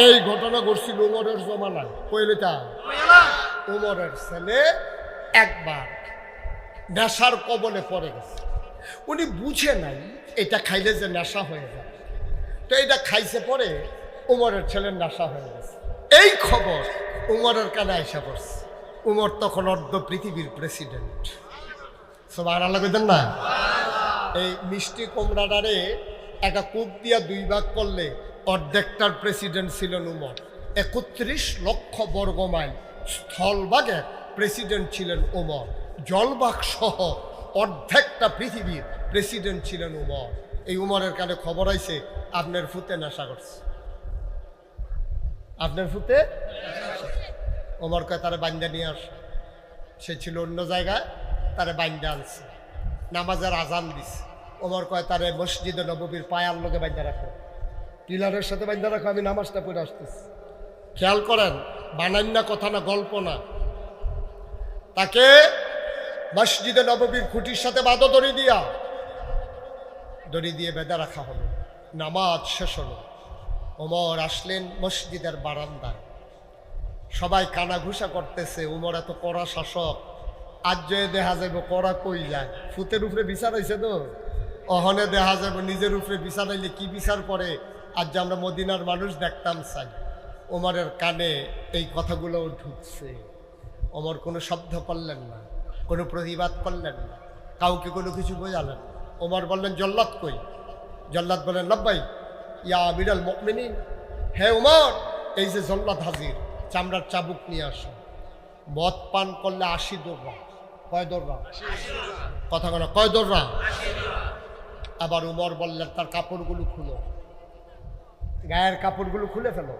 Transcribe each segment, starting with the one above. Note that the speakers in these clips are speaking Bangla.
এই ঘটনা ঘটছিল উমরের জমানায়। কইলেটা উমরের ছেলে একবার নেশার কবলে পড়ে গেছে। উনি বুঝে নাই এটা খাইলে যে নেশা হয়ে যায়, তো এটা খাইছে পরে উমরের ছেলের নেশা হয়ে গেছে। এই খবর উমরের কানে আইসা পড়ছে। উমর তখন অর্ধ পৃথিবীর প্রেসিডেন্ট। সুবহানাল্লাহ কইতেন না? এই মিষ্টি কুমড়াটারে একটা কূপ দিয়া 2 ভাগ করলে অর্ধেকটার প্রেসিডেন্ট ছিলেন উমর। 31 লক্ষ বর্গ মাইল স্থলভাগের প্রেসিডেন্ট ছিলেন উমর। জলভাগ সহ অর্ধেকটা পৃথিবীর প্রেসিডেন্ট ছিলেন উমর। এই উমরের কানে খবর আইছে আপনার ফুতে নেশা করছে, আপনার ফুতে। উমর কয় তারে বান্দা নিয়ে আস। সে ছিল অন্য জায়গায়, তারে বান্দা আনছে, নামাজের আজান দিছে। ওমর কয় তারে মসজিদে নববীর পায়ার লোকে বান্দা রাখো, পিলারের সাথে বান্দা রাখো, আমি নামাজটা পড়ে আসতেছি। খেয়াল করেন, বানান না, কথা না, গল্প না। তাকে মসজিদে নববীর খুঁটির সাথে বাঁধো দড়ি দিয়ে বেঁধে রাখা হলো। নামাজ শেষ হলো। ওমর আসলেন মসজিদের বারান্দায়। সবাই কানাঘুষা করতেছে, উমর এত কড়া শাসক, আজ যে দেখা যাবে কড়া কই যায়। ফুতের উপরে বিচার হয়েছে তো, অহনে দেখা যাবে নিজের উপরে বিচার হইলে কি বিচার করে আজ যে আমরা মদিনার মানুষ দেখতাম চাই। ওমরের কানে এই কথাগুলোও ঢুকছে। ওমর কোনো শব্দ করলেন না, কোনো প্রতিবাদ করলেন না, কাউকে কোনো কিছু বোঝালেন না। ওমর বললেন জল্লাদ কই? জল্লাদ বলেন লব্বাই ইয়া আমিরুল মুমিনিন। হে ওমর, এই যে জল্লাদ হাজির, চামড়ার চাবুক নিয়ে আসো। মদ পান করলে 80 দৌড়া। কয় দৌড়া? কথা বলো, কয় দৌড়া? আবার উমর বললেন তার কাপড়গুলো খুলো, গায়ের কাপড়গুলো খুলে ফেলো।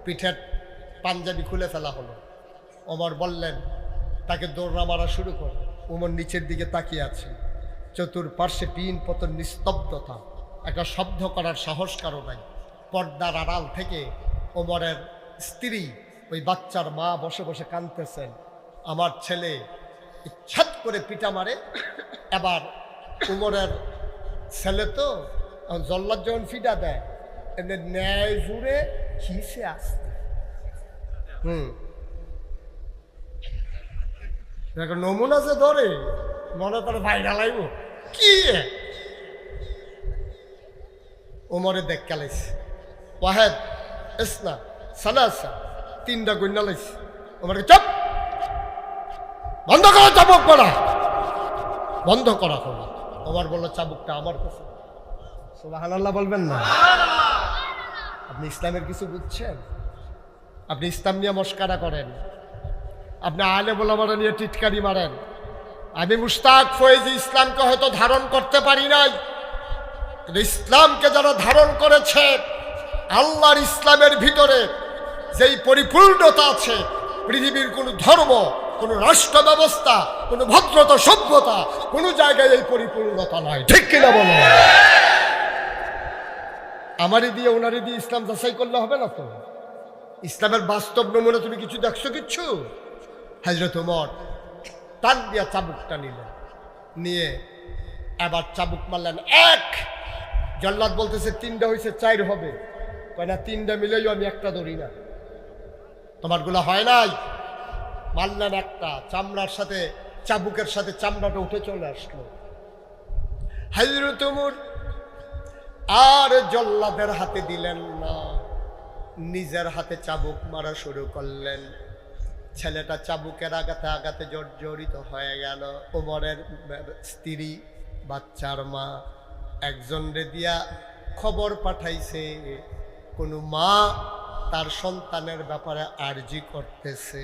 পিঠের পাঞ্জাবি খুলে ফেলা হলো। ওমর বললেন তাকে দৌড়া মারা শুরু করো। উমর নিচের দিকে তাকিয়ে আছে। চতুর্পার্শ্বে পিন পতন, নিস্তব্ধতা, একটা শব্দ করার সাহস কারো নাই। পর্দার আড়াল থেকে ওমরের স্ত্রী, ওই বাচ্চার মা বসে বসে কাঁদতেছেন। আমার ছেলে ইচ্ছাত করে পিটা মারে। এবার উমরের ছেলে তো জল্লাদ যখন ফিটা দেয় এমনি ন্যায় জুড়ে খিসে আসতে। নমুনা যে ধরে মনে করে ভাই ঢালাইব কি ওমরে দেখ কালাইছে। ওয়াহেদ ইসনা সালাসা, 3টা গন্যা লাইছে। ওমরকে চুপ, বন্ধ করো, চাবুক পড়া বন্ধ করা হলো। ওমর বলল চাবুকটা আমার কাছে। সুবহানাল্লাহ বলবেন না? আপনি ইসলামের কিছু বুঝছেন? আপনি ইসলাম নিয়ে মস্কারা করেন, আপনি আলেম ওলামারা নিয়ে টিটকারি মারেন। আমি মুশতাক ফয়েজি ইসলামকে হয়তো ধারণ করতে পারি নাই, কিন্তু ইসলামকে যারা ধারণ করেছে, আল্লাহর ইসলামের ভিতরে যেই পরিপূর্ণতা আছে, পৃথিবীর কোনো ধর্ম, কোনো রাষ্ট্র ব্যবস্থা, কোনো ভদ্রতা, সভ্যতা, কোনো জায়গায় এই পরিপূর্ণতা নাই। ঠিক কিনা বলো? আমারই দিয়ে ওনারই দিয়ে ইসলাম যাচাই করলে হবে না তো। ইসলামের বাস্তব নমুনা তুমি কিছু দেখছো? কিচ্ছু। হযরত ওমর টান দিয়া চাবুকটা নিলেন, নিয়ে এবার চাবুক মারলেন। এক জল্লাদ বলতেছে 3টা হয়েছে, 4 হবে। কয় না, 3টা মিলেই আমি একটা ধরি না, তোমার গুলো হয় নাই। মারলেন একটা, চামড়ার সাথে চাবুকের সাথে চামড়াটা উঠে চলে আসলো। হযরত ওমর আর জল্লাদের হাতে দিলেন না, নিজের হাতে চাবুক মারা শুরু করলেন। ছেলেটা চাবুকের আঘাতে আঘাতে জর্জরিত হয়ে গেল। ওমরের স্ত্রী, বাচ্চার মা একজন রে দিয়া খবর পাঠাইছে, কোনো মা তার সন্তানের ব্যাপারে আরজি করতেছে,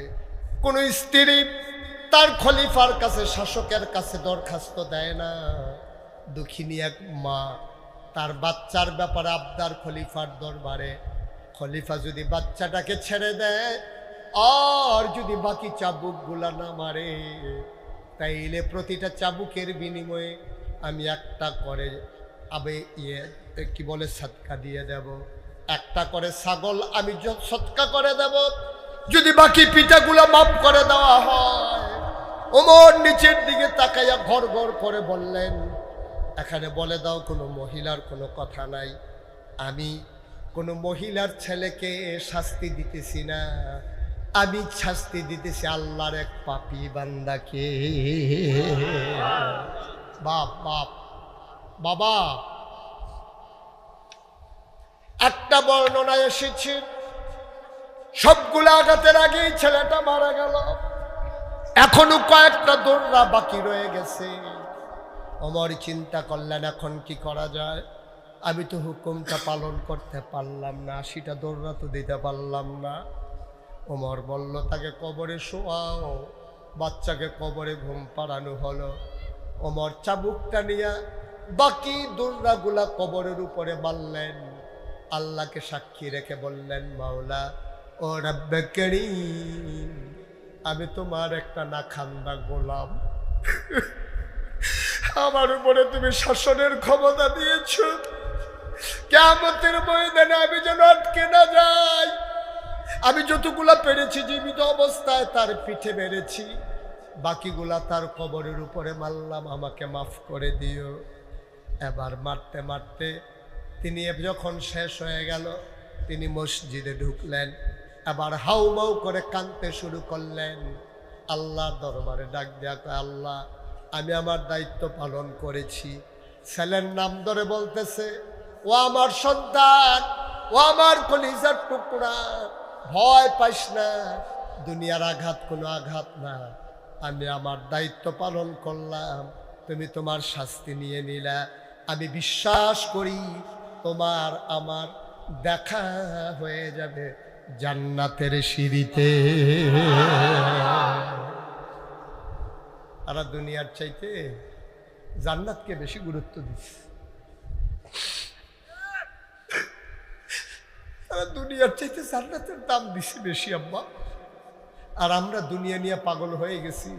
কোনো স্ত্রী তার খলিফার কাছে, শাসকের কাছে দরখাস্ত দেয় না। দুঃখিনী এক মা তার বাচ্চার ব্যাপারে আবদার খলিফার দরবারে। খলিফা যদি বাচ্চাটাকে ছেড়ে দেয় আর যদি বাকি চাবুকগুলা না মারে, তাইলে প্রতিটা চাবুকের বিনিময়ে আমি একটা করে কি বলে সদকা দিয়ে দেব, একটা করে ছাগল আমি সদকা করে দেব, যদি বাকি পিঠাগুলা মাফ করে দেওয়া হয়। ওমর নিচের দিকে তাকাইয়া ঘর ঘর করে বললেন, এখানে বলে দাও কোনো মহিলার কোনো কথা নাই, আমি কোনো মহিলার ছেলেকে শাস্তি দিতেছি না, আমি শাস্তি দিতেছি আল্লাহর এক পাপী বান্দাকে। বাপ বাপ বাবা, একটা বর্ণনা এসেছে সবগুলো আঘাতের আগেই ছেলেটা মারা গেল, এখনো কয়েকটা দৌড়া বাকি রয়ে গেছে। ওমর চিন্তা করলেন এখন কি করা যায়, আমি তো হুকুমটা পালন করতে পারলাম না, 80টা দৌড়া তো দিতে পারলাম না। ওমর বলল তাকে কবরে শোয়াও, বাচ্চাকে কবরে ঘুম পাড়ানো হলো। ওমর চাবুকটা নিয়ে বাকি দৌড়াগুলা কবরের উপরে মারলেন, আল্লাহকে সাক্ষী রেখে বললেন মাওলা ও রব্বে কারীম, আমি তোমার একটা নাখান্দা গোলাম, আমার উপরে তুমি শাসনের ক্ষমতা দিয়েছ, কিয়ামতের ময়দানে আমি যেন আটকে না যাই। আমি যতগুলা পেরেছি জীবিত অবস্থায় তার পিঠে মেরেছি, বাকিগুলা তার কবরের উপরে মারলাম, আমাকে মাফ করে দিও। এবার মারতে মারতে তিনি যখন শেষ হয়ে গেল, তিনি মসজিদে ঢুকলেন, আবার হাউমাউ করে কাঁদতে শুরু করলেন, আল্লাহর দরবারে ডাক দেয়া, আল্লাহ আমি আমার দায়িত্ব পালন করেছি। ছেলের নাম ধরে বলতেছে, ও আমার সন্তান, ও আমার কলিজার টুকরা, ভয় পাইস না, দুনিয়ার আঘাত কোনো আঘাত না, আমি আমার দায়িত্ব পালন করলাম, তুমি তোমার শাস্তি নিয়ে নিলা। আমি বিশ্বাস করি তোমার আমার দেখা হয়ে যাবে জান্নাতের সিঁড়িতে। আর দুনিয়ার চাইতে জান্নাতকে বেশি গুরুত্ব দিচ্ছে, তারা দুনিয়ার চাইতে জান্নাতের দাম দিছে বেশি আব্বা। আর আমরা দুনিয়া নিয়ে পাগল হয়ে গেছি।